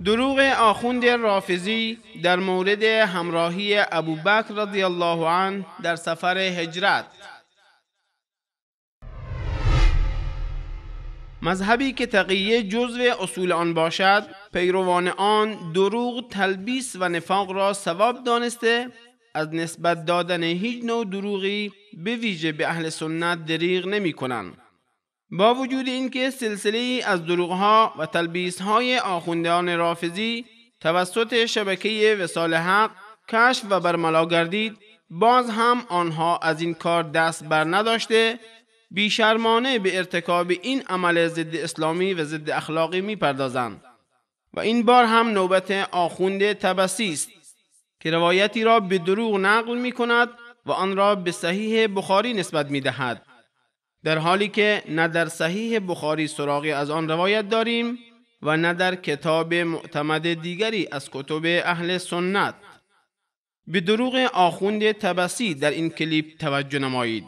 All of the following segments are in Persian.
دروغ آخوند رافضی در مورد همراهی ابوبکر رضی الله عنه در سفر هجرت. مذهبی که تقیه جزو اصول آن باشد، پیروان آن دروغ، تلبیس و نفاق را ثواب دانسته از نسبت دادن هیچ نوع دروغی به ویژه به اهل سنت دریغ نمی کنند. با وجود اینکه سلسله از دروغها و تلبیسهای آخوندان رافضی توسط شبکه وصال حق کشف و برملا گردید، باز هم آنها از این کار دست بر نداشته بیشرمانه به ارتکاب این عمل ضد اسلامی و ضد اخلاقی می پردازند. و این بار هم نوبت آخوند طبسی است که روایتی را به دروغ نقل می کند و آن را به صحیح بخاری نسبت می دهد، در حالی که نه در صحیح بخاری سراغی از آن روایت داریم و نه در کتاب معتمد دیگری از کتب اهل سنت. به دروغ آخوند طبسی در این کلیپ توجه نمایید.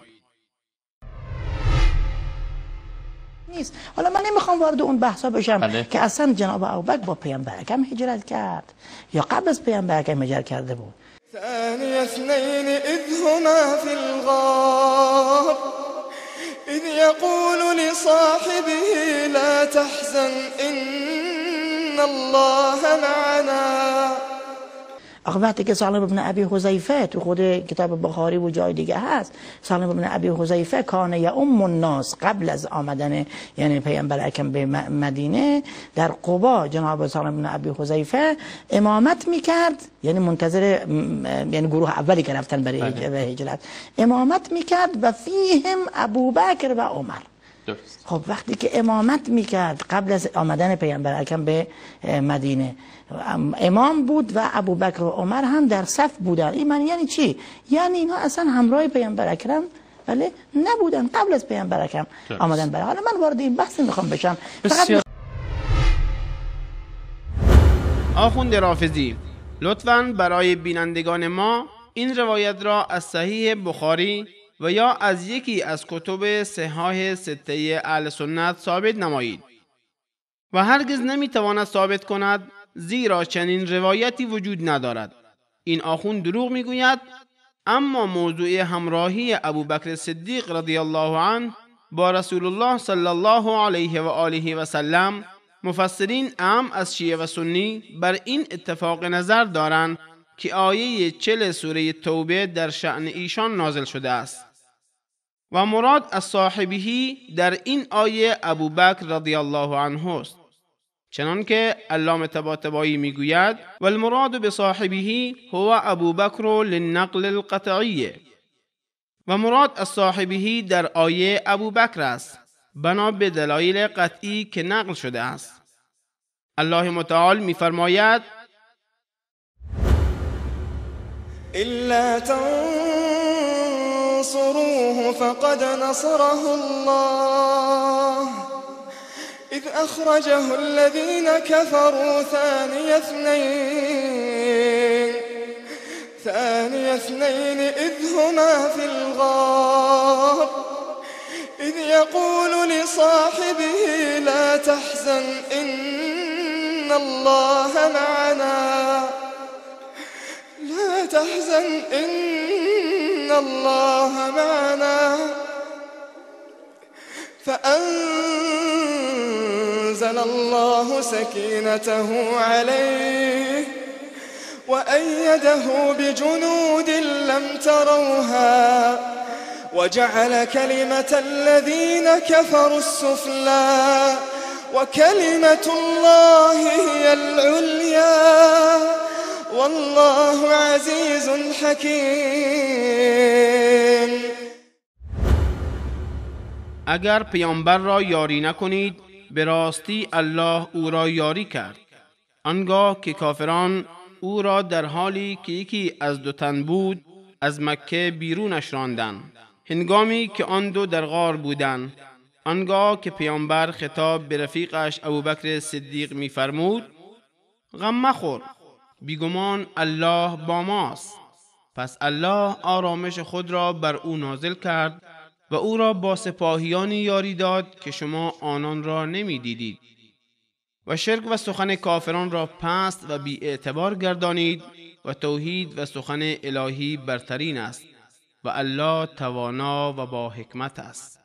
نیست. حالا من نمیخوام وارد اون بحثا بشم که اصلا جناب ابوبکر با پیامبر اکرم هجرت کرد یا قبل از پیامبر اکرم هجرت کرده بود. ثانی اثنین اذ هما فی الغار اذ یقول لصاحبه لا تحزن ان الله معنا. آخه وقتی که سالم بن ابی حذیفه تو خود کتاب بخاری و جای دیگه هست، سالم بن ابی حذیفه کان یؤم الناس قبل از آمدن یعنی پیامبر اکرم به مدینه، در قبا جناب سالم بن ابی حذیفه امامت میکرد، یعنی منتظر یعنی گروه اولی که رفتن برای هجرت امامت میکرد و فیهم ابوبکر و عمر. خب وقتی که امامت میکرد قبل از آمدن پیامبر اکرم به مدینه امام بود و ابوبکر و عمر هم در صف بودن. این معنی یعنی چی؟ یعنی اینا اصلا همراه پیامبر اکرم بله نبودن قبل از پیامبر اکرم آمدن برای. حالا من وارد این بحث نمیخوام بشم. فقط آخوند رافضی، لطفاً برای بینندگان ما این روایت را از صحیح بخاری و یا از یکی از کتب صحاح سته اهل سنت ثابت نمایید. و هرگز نمیتواند ثابت کند، زیرا چنین روایتی وجود ندارد. این آخوند دروغ میگوید. اما موضوع همراهی ابوبکر صدیق رضی الله عنه با رسول الله صلی الله علیه و آله و سلم، مفسرین عام از شیعه و سنی بر این اتفاق نظر دارند که آیه 40 سوره توبه در شأن ایشان نازل شده است و مراد از صاحبهی در این آیه ابوبکر رضی الله عنه است، چنانکه علامه طباطبایی میگوید و المراد بصاحبهی هو ابوبکر للنقل القطعی، و مراد از صاحبهی در آیه ابوبکر است بنا به دلایل قطعی که نقل شده است. الله متعال میفرماید إلا تنصروه فقد نصره الله إذ أخرجه الذين كفروا ثاني اثنين إذ هما في الغار إذ يقول لصاحبه لا تحزن إن الله معنا لا تحزن إن الله معنا فأنزل الله سكينته عليه وأيده بجنود لم تروها وجعل كلمة الذين كفروا السفلى وكلمة الله هي العليا والله عزيز حكيم. اگر پیامبر را یاری نکنید، به راستی الله او را یاری کرد. آنگاه که کافران او را در حالی که یکی از دو تن بود از مکه بیرونش راندند، هنگامی که آن دو در غار بودند. آنگاه که پیامبر خطاب به رفیقش ابوبکر صدیق می‌فرمود غم مخور، بیگمان الله با ماست. پس الله آرامش خود را بر او نازل کرد و او را با سپاهیانی یاری داد که شما آنان را نمی دیدید. و شرک و سخن کافران را پست و بی اعتبار گردانید و توحید و سخن الهی برترین است و الله توانا و با حکمت است.